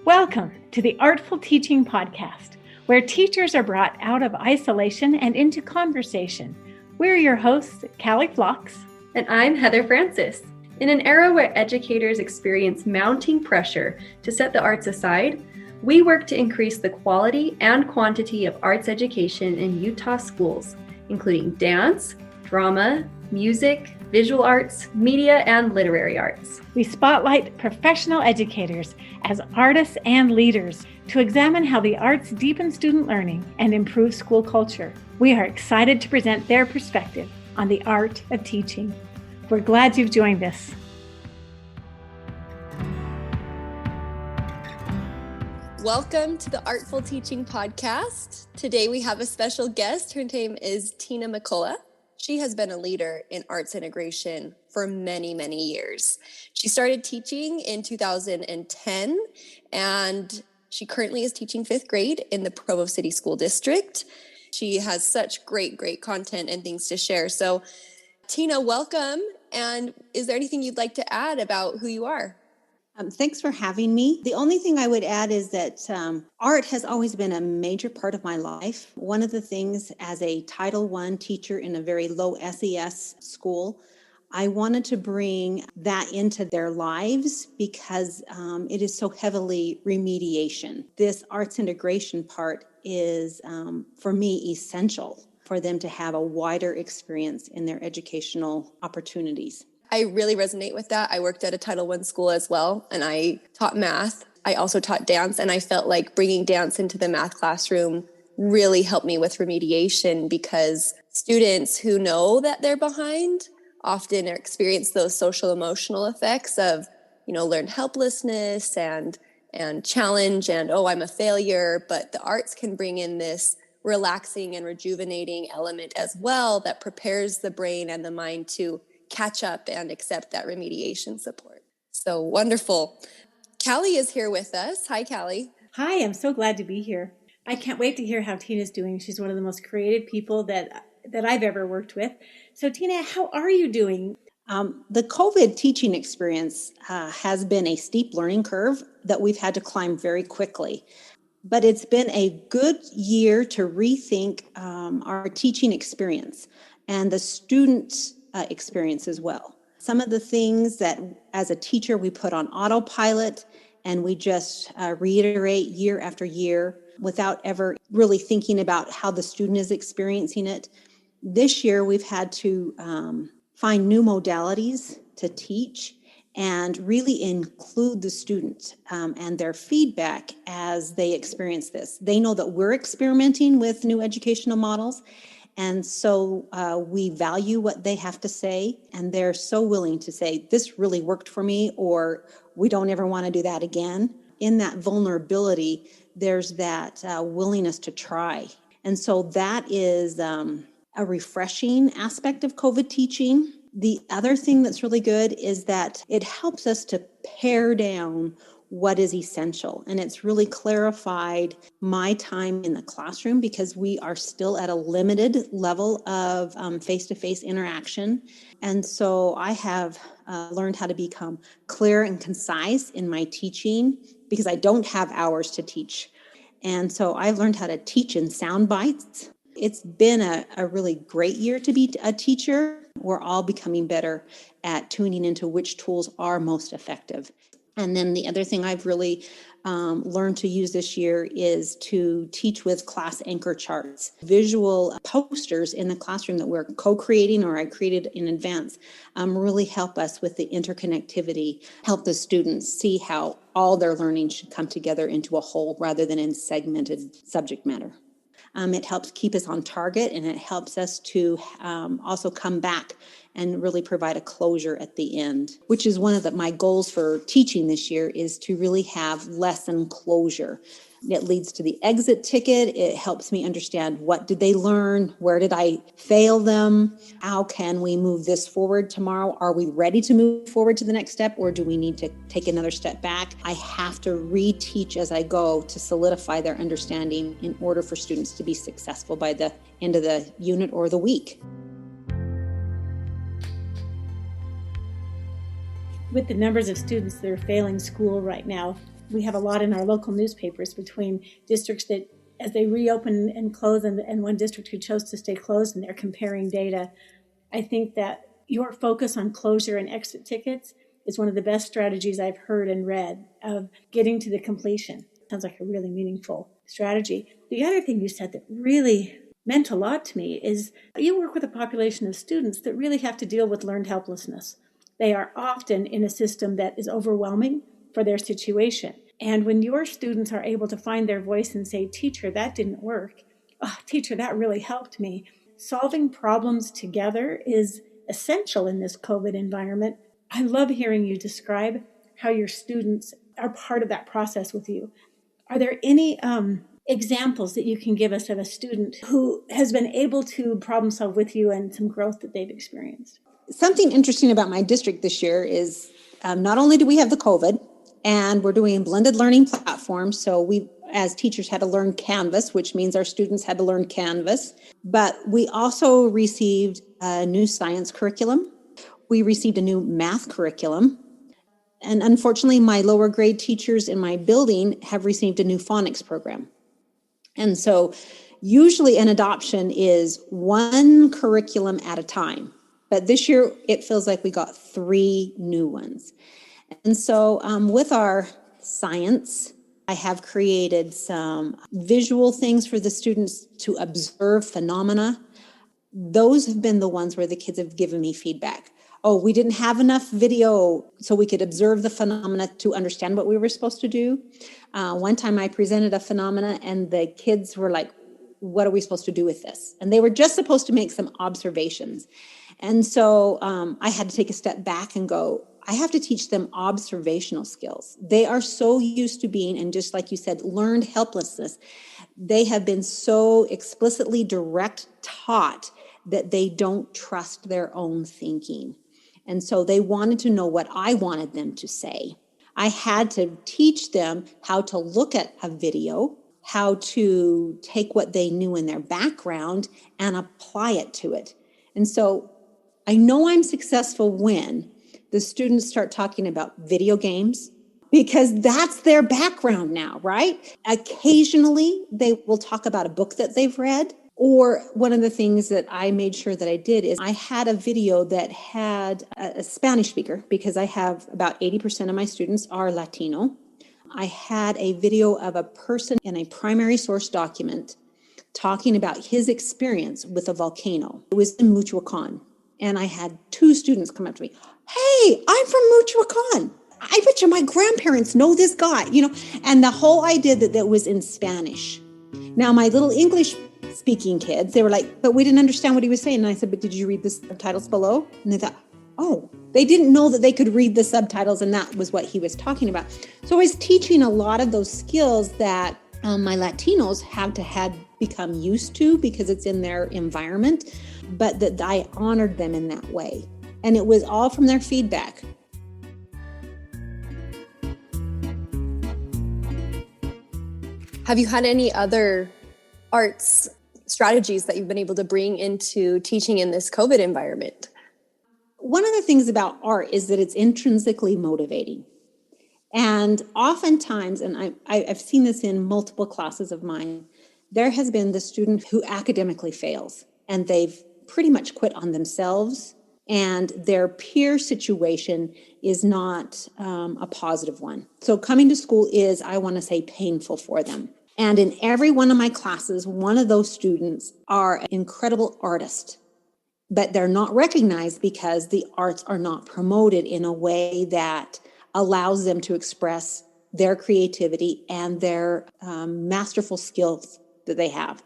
Welcome to the Artful Teaching Podcast, where teachers are brought out of isolation and into conversation. We're your hosts, Callie Phlox. And I'm Heather Francis. In an era where educators experience mounting pressure to set the arts aside, we work to increase the quality and quantity of arts education in Utah schools, including dance, drama, music, visual arts, media, and literary arts. We spotlight professional educators as artists and leaders to examine how the arts deepen student learning and improve school culture. We are excited to present their perspective on the art of teaching. We're glad you've joined us. Welcome to the Artful Teaching Podcast. Today we have a special guest. Her name is Tina McCulloch. She has been a leader in arts integration for many, many years. She started teaching in 2010, and she currently is teaching 5th grade in the Provo City School District. She has such great content and things to share. So, Tina, welcome. And is there anything you'd like to add about who you are? Thanks for having me. The only thing I would add is that art has always been a major part of my life. One of the things as a Title I teacher in a very low SES school, I wanted to bring that into their lives because it is so heavily remediation. This arts integration part is, for me, essential for them to have a wider experience in their educational opportunities. I really resonate with that. I worked at a Title I school as well, and I taught math. I also taught dance, and I felt like bringing dance into the math classroom really helped me with remediation because students who know that they're behind often experience those social emotional effects of, learned helplessness and challenge and, oh, I'm a failure. But the arts can bring in this relaxing and rejuvenating element as well that prepares the brain and the mind to catch up and accept that remediation support. So wonderful. Callie is here with us. Hi, Callie. Hi, I'm so glad to be here. I can't wait to hear how Tina's doing. She's one of the most creative people that I've ever worked with. So Tina, how are you doing? The COVID teaching experience has been a steep learning curve that we've had to climb very quickly. But it's been a good year to rethink our teaching experience and the student experience as well. Some of the things that as a teacher we put on autopilot and we just reiterate year after year without ever really thinking about how the student is experiencing it. This year we've had to find new modalities to teach and really include the student and their feedback as they experience this. They know that we're experimenting with new educational models. And so we value what they have to say, and they're so willing to say, this really worked for me, or we don't ever want to do that again. In that vulnerability, there's that willingness to try. And so that is a refreshing aspect of COVID teaching. The other thing that's really good is that it helps us to pare down what is essential. And it's really clarified my time in the classroom because we are still at a limited level of face-to-face interaction. And so I have learned how to become clear and concise in my teaching because I don't have hours to teach. And so I've learned how to teach in sound bites. It's been a really great year to be a teacher. We're all becoming better at tuning into which tools are most effective. And then the other thing I've really learned to use this year is to teach with class anchor charts, visual posters in the classroom that we're co-creating or I created in advance really help us with the interconnectivity, help the students see how all their learning should come together into a whole rather than in segmented subject matter. It helps keep us on target, and it helps us to also come back and really provide a closure at the end, which is one of my goals for teaching this year is to really have lesson closure. It leads to the exit ticket. It helps me understand what did they learn? Where did I fail them? How can we move this forward tomorrow? Are we ready to move forward to the next step, or do we need to take another step back? I have to reteach as I go to solidify their understanding in order for students to be successful by the end of the unit or the week. With the numbers of students that are failing school right now, we have a lot in our local newspapers between districts that, as they reopen and close, and one district who chose to stay closed, and they're comparing data. I think that your focus on closure and exit tickets is one of the best strategies I've heard and read of getting to the completion. Sounds like a really meaningful strategy. The other thing you said that really meant a lot to me is you work with a population of students that really have to deal with learned helplessness. They are often in a system that is overwhelming for their situation. And when your students are able to find their voice and say, teacher, that didn't work. Oh, teacher, that really helped me. Solving problems together is essential in this COVID environment. I love hearing you describe how your students are part of that process with you. Are there any examples that you can give us of a student who has been able to problem solve with you and some growth that they've experienced? Something interesting about my district this year is not only do we have the COVID, and we're doing a blended learning platform, so we as teachers had to learn Canvas, which means our students had to learn Canvas, but we also received a new science curriculum. We received a new math curriculum. And unfortunately, my lower grade teachers in my building have received a new phonics program. And so usually an adoption is one curriculum at a time. But this year, it feels like we got 3 new ones. And so with our science, I have created some visual things for the students to observe phenomena. Those have been the ones where the kids have given me feedback. Oh, we didn't have enough video so we could observe the phenomena to understand what we were supposed to do. One time I presented a phenomena and the kids were like, what are we supposed to do with this? And they were just supposed to make some observations. And so I had to take a step back and go, I have to teach them observational skills. They are so used to being, and just like you said, learned helplessness. They have been so explicitly direct taught that they don't trust their own thinking. And so they wanted to know what I wanted them to say. I had to teach them how to look at a video, how to take what they knew in their background and apply it to it. And so I know I'm successful when the students start talking about video games, because that's their background now, right? Occasionally, they will talk about a book that they've read. Or one of the things that I made sure that I did is I had a video that had a Spanish speaker, because I have about 80% of my students are Latino. I had a video of a person in a primary source document talking about his experience with a volcano. It was in Michoacan. And I had 2 students come up to me. Hey, I'm from Michoacan. I bet you my grandparents know this guy, and the whole idea that was in Spanish. Now, my little English speaking kids, they were like, but we didn't understand what he was saying. And I said, but did you read the subtitles below? And they thought, oh, they didn't know that they could read the subtitles and that was what he was talking about. So I was teaching a lot of those skills that my Latinos had become used to because it's in their environment, but that I honored them in that way. And it was all from their feedback. Have you had any other arts strategies that you've been able to bring into teaching in this COVID environment? One of the things about art is that it's intrinsically motivating. And oftentimes, and I've seen this in multiple classes of mine, there has been the student who academically fails and they've pretty much quit on themselves, and their peer situation is not a positive one. So coming to school is, I want to say, painful for them. And in every one of my classes, one of those students are an incredible artist, but they're not recognized because the arts are not promoted in a way that allows them to express their creativity and their masterful skills that they have.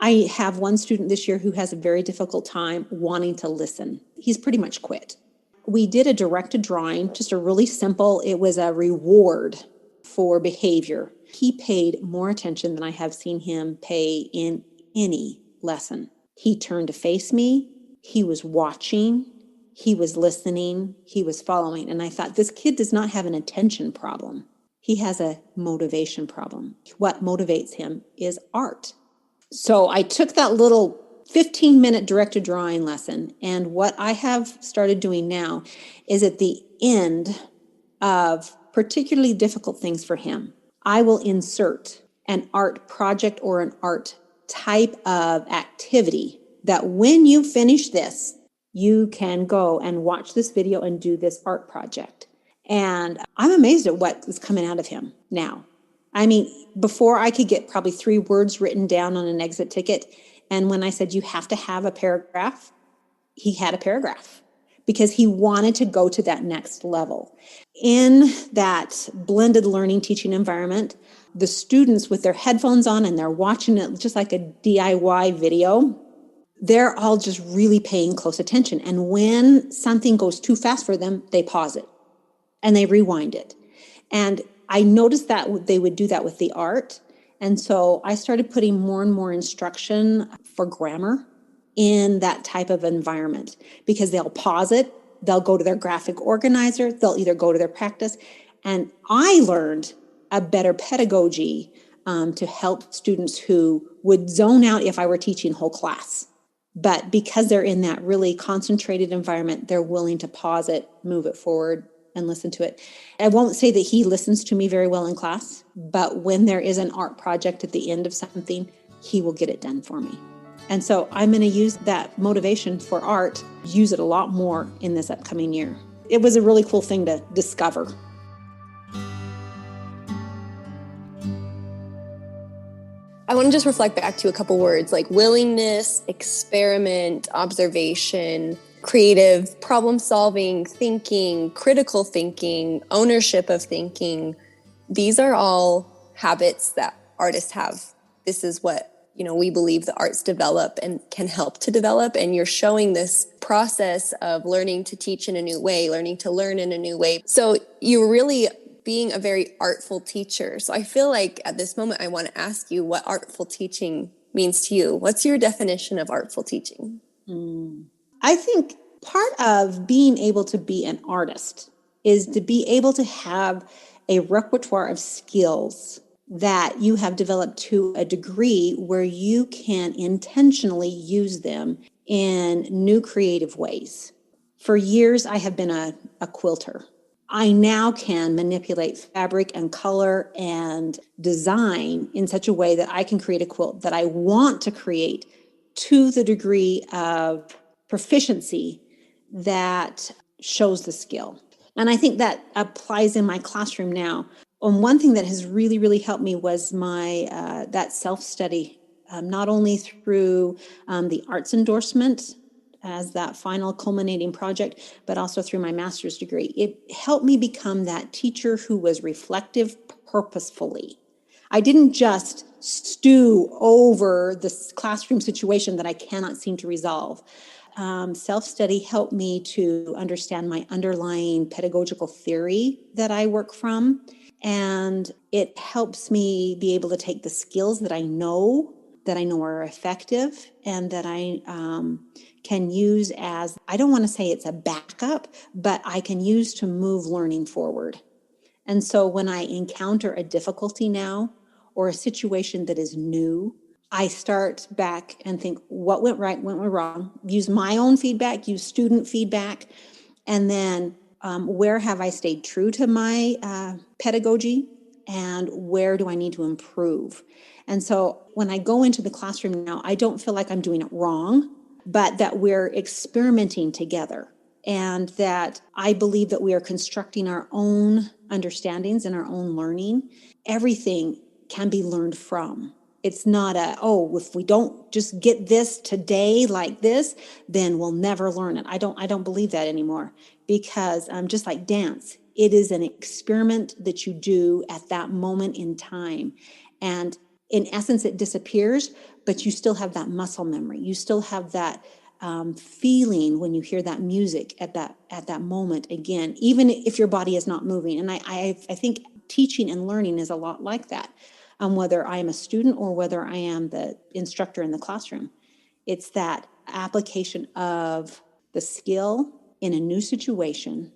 I have one student this year who has a very difficult time wanting to listen. He's pretty much quit. We did a directed drawing, just a really simple, it was a reward for behavior. He paid more attention than I have seen him pay in any lesson. He turned to face me. He was watching. He was listening. He was following. And I thought, this kid does not have an attention problem. He has a motivation problem. What motivates him is art. So I took that little 15-minute directed drawing lesson, and what I have started doing now is at the end of particularly difficult things for him, I will insert an art project or an art type of activity that when you finish this, you can go and watch this video and do this art project. And I'm amazed at what is coming out of him now. I mean, before I could get probably 3 words written down on an exit ticket. And when I said, you have to have a paragraph, he had a paragraph because he wanted to go to that next level. In that blended learning teaching environment, the students with their headphones on and they're watching it just like a DIY video, they're all just really paying close attention. And when something goes too fast for them, they pause it and they rewind it. And I noticed that they would do that with the art. And so I started putting more and more instruction for grammar in that type of environment because they'll pause it, they'll go to their graphic organizer, they'll either go to their practice. And I learned a better pedagogy to help students who would zone out if I were teaching whole class. But because they're in that really concentrated environment, they're willing to pause it, move it forward, and listen to it. I won't say that he listens to me very well in class, but when there is an art project at the end of something, he will get it done for me. And so I'm going to use that motivation for art, use it a lot more in this upcoming year. It was a really cool thing to discover. I want to just reflect back to a couple words like willingness, experiment, observation, creative, problem solving, thinking, critical thinking, ownership of thinking. These are all habits that artists have. This is what, we believe the arts develop and can help to develop. And you're showing this process of learning to teach in a new way, learning to learn in a new way. So you're really being a very artful teacher. So I feel like at this moment, I want to ask you what artful teaching means to you. What's your definition of artful teaching? I think part of being able to be an artist is to be able to have a repertoire of skills that you have developed to a degree where you can intentionally use them in new creative ways. For years, I have been a quilter. I now can manipulate fabric and color and design in such a way that I can create a quilt that I want to create to the degree of proficiency that shows the skill. And I think that applies in my classroom now. And one thing that has really, really helped me was my that self-study, not only through the arts endorsement as that final culminating project, but also through my master's degree. It helped me become that teacher who was reflective purposefully. I didn't just stew over this classroom situation that I cannot seem to resolve. Self-study helped me to understand my underlying pedagogical theory that I work from. And it helps me be able to take the skills that I know are effective and that I can use as, I don't want to say it's a backup, but I can use to move learning forward. And so when I encounter a difficulty now or a situation that is new, I start back and think, what went right, what went wrong, use my own feedback, use student feedback, and then where have I stayed true to my pedagogy and where do I need to improve? And so when I go into the classroom now, I don't feel like I'm doing it wrong, but that we're experimenting together and that I believe that we are constructing our own understandings and our own learning. Everything can be learned from. It's not if we don't just get this today like this, then we'll never learn it. I don't believe that anymore because just like dance, it is an experiment that you do at that moment in time. And in essence, it disappears, but you still have that muscle memory. You still have that feeling when you hear that music at that moment again, even if your body is not moving. And I think teaching and learning is a lot like that. Whether I am a student or whether I am the instructor in the classroom. It's that application of the skill in a new situation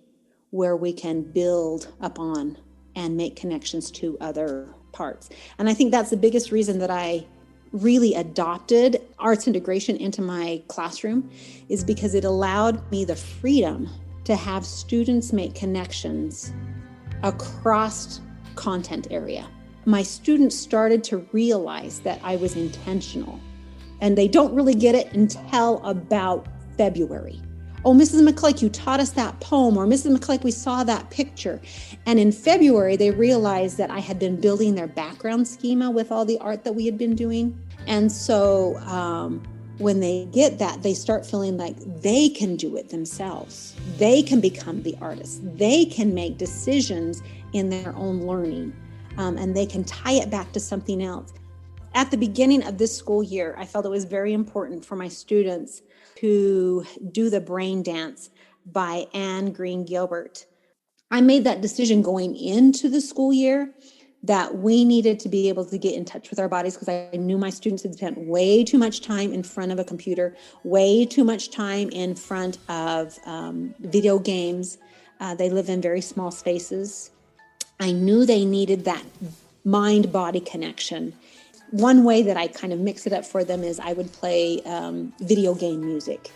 where we can build upon and make connections to other parts. And I think that's the biggest reason that I really adopted arts integration into my classroom is because it allowed me the freedom to have students make connections across content area. My students started to realize that I was intentional, and they don't really get it until about February. Oh, Mrs. McCulloch, you taught us that poem, or Mrs. McCulloch, we saw that picture. And in February, they realized that I had been building their background schema with all the art that we had been doing. And so when they get that, they start feeling like they can do it themselves. They can become the artist. They can make decisions in their own learning, and they can tie it back to something else. At the beginning of this school year, I felt it was very important for my students to do the brain dance by Anne Green Gilbert. I made that decision going into the school year that we needed to be able to get in touch with our bodies, because I knew my students had spent way too much time in front of a computer, way too much time in front of video games. They live in very small spaces. I knew they needed that mind-body connection. One way that I kind of mix it up for them is I would play video game music,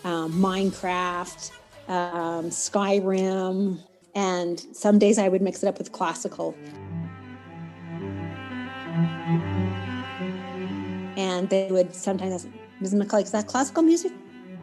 Minecraft, Skyrim, and some days I would mix it up with classical. And they would sometimes ask, Ms. McCulloch, is that classical music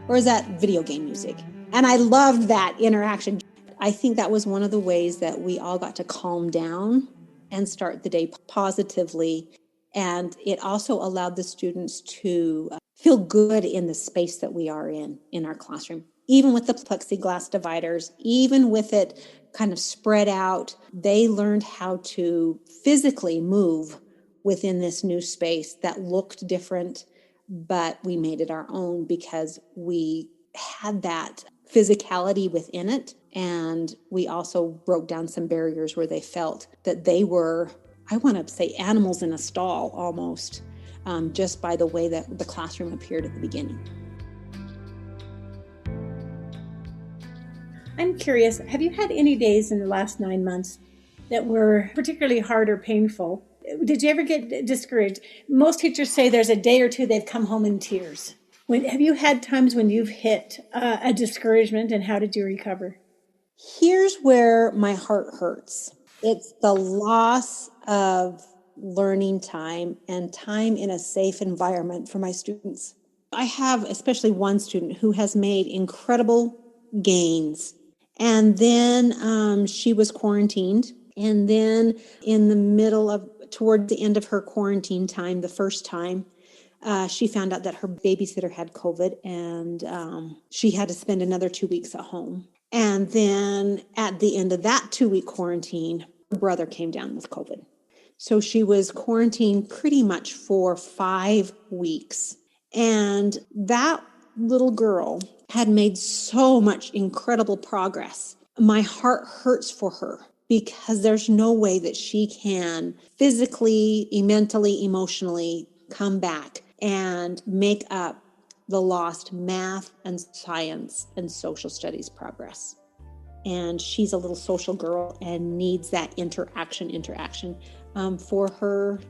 or is that video game music? And I loved that interaction. I think that was one of the ways that we all got to calm down and start the day positively. And it also allowed the students to feel good in the space that we are in our classroom. Even with the plexiglass dividers, even with it kind of spread out, they learned how to physically move within this new space that looked different, but we made it our own because we had that physicality within it. And we also broke down some barriers where they felt that they were, I want to say, animals in a stall almost, just by the way that the classroom appeared at the beginning. I'm curious, have you had any days in the last 9 months that were particularly hard or painful? Did you ever get discouraged? Most teachers say there's a day or two they've come home in tears. Have you had times when you've hit a discouragement, and how did you recover? Here's where my heart hurts. It's the loss of learning time and time in a safe environment for my students. I have especially one student who has made incredible gains. And then she was quarantined. And then toward the end of her quarantine time, the first time, she found out that her babysitter had COVID, and she had to spend another 2 weeks at home. And then at the end of that 2-week quarantine, her brother came down with COVID. So she was quarantined pretty much for 5 weeks. And that little girl had made so much incredible progress. My heart hurts for her because there's no way that she can physically, mentally, emotionally come back and make up the lost math and science and social studies progress. And she's a little social girl and needs that interaction for her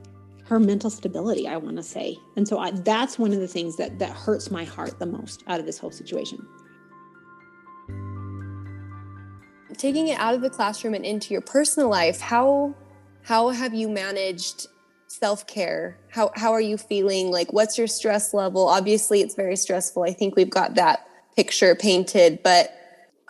mental stability, I want to say. And so that's one of the things that hurts my heart the most out of this whole situation. Taking it out of the classroom and into your personal life, how have you managed self-care? How are you feeling? Like, what's your stress level? Obviously, it's very stressful. I think we've got that picture painted, but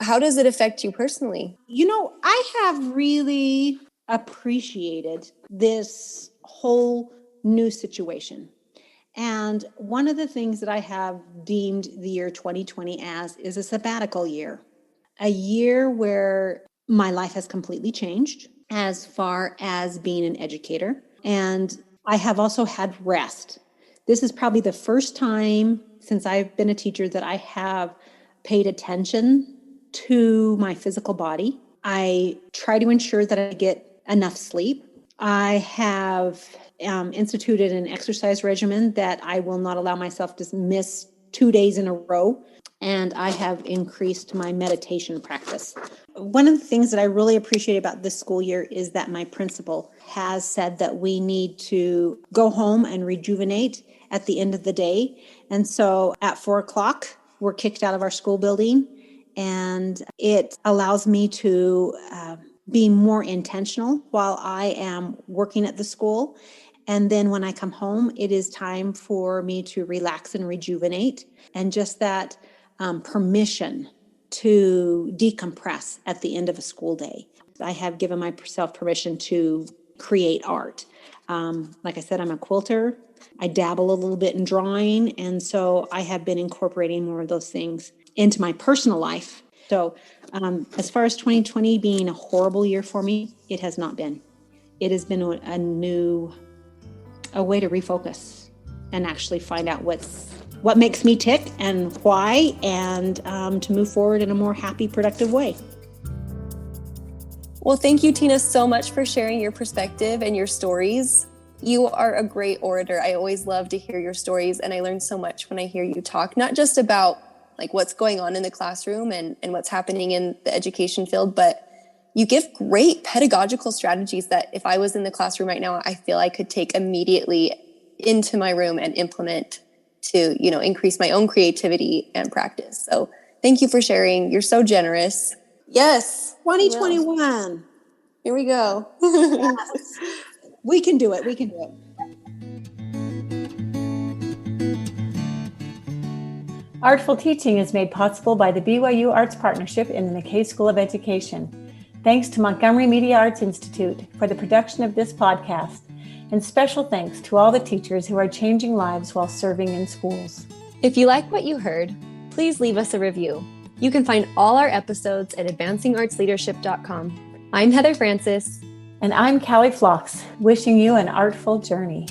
how does it affect you personally? I have really appreciated this whole new situation. And one of the things that I have deemed the year 2020 as is a sabbatical year, a year where my life has completely changed as far as being an educator. And I have also had rest. This is probably the first time since I've been a teacher that I have paid attention to my physical body. I try to ensure that I get enough sleep. I have instituted an exercise regimen that I will not allow myself to miss 2 days in a row. And I have increased my meditation practice. One of the things that I really appreciate about this school year is that my principal has said that we need to go home and rejuvenate at the end of the day. And so at 4:00, we're kicked out of our school building. And it allows me to be more intentional while I am working at the school. And then when I come home, it is time for me to relax and rejuvenate, and just that permission to decompress at the end of a school day. I have given myself permission to create art. Like I said, I'm a quilter. I dabble a little bit in drawing. And so I have been incorporating more of those things into my personal life. So as far as 2020 being a horrible year for me, it has not been. It has been a way to refocus and actually find out what makes me tick and why, and to move forward in a more happy, productive way. Well, thank you, Tina, so much for sharing your perspective and your stories. You are a great orator. I always love to hear your stories, and I learn so much when I hear you talk, not just about like what's going on in the classroom and what's happening in the education field, but you give great pedagogical strategies that if I was in the classroom right now, I feel I could take immediately into my room and implement to, increase my own creativity and practice. So thank you for sharing. You're so generous. Yes. 2021. Here we go. Yes. We can do it. We can do it. Artful Teaching is made possible by the BYU Arts Partnership in the McKay School of Education. Thanks to Montgomery Media Arts Institute for the production of this podcast. And special thanks to all the teachers who are changing lives while serving in schools. If you like what you heard, please leave us a review. You can find all our episodes at advancingartsleadership.com. I'm Heather Francis. And I'm Callie Phlox, wishing you an artful journey.